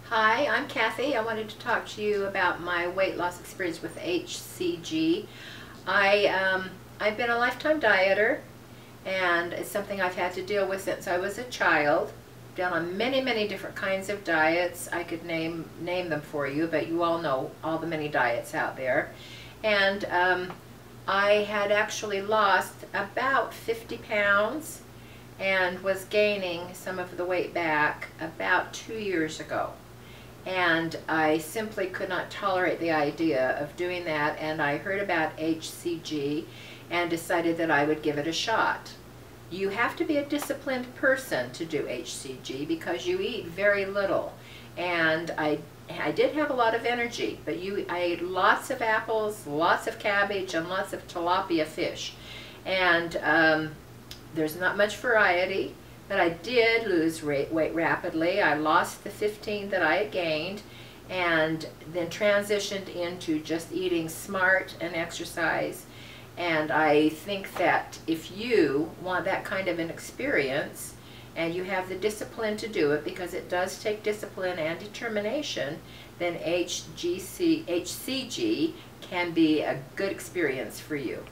Hi, I'm Kathy. I wanted to talk to you about my weight loss experience with HCG. I've been a lifetime dieter, and it's something I've had to deal with since I was a child. Done on many different kinds of diets. I could name them for you, but you all know all the many diets out there. And I had actually lost about 50 pounds and was gaining some of the weight back about 2 years ago. And I simply could not tolerate the idea of doing that, and I heard about HCG and decided that I would give it a shot. You have to be a disciplined person to do HCG because you eat very little, and I did have a lot of energy, but I ate lots of apples, lots of cabbage, and lots of tilapia fish, and there's not much variety. But I did lose weight rapidly. I lost the 15 that I had gained, and then transitioned into just eating smart and exercise. And I think that if you want that kind of an experience, and you have the discipline to do it, because it does take discipline and determination, then HCG can be a good experience for you.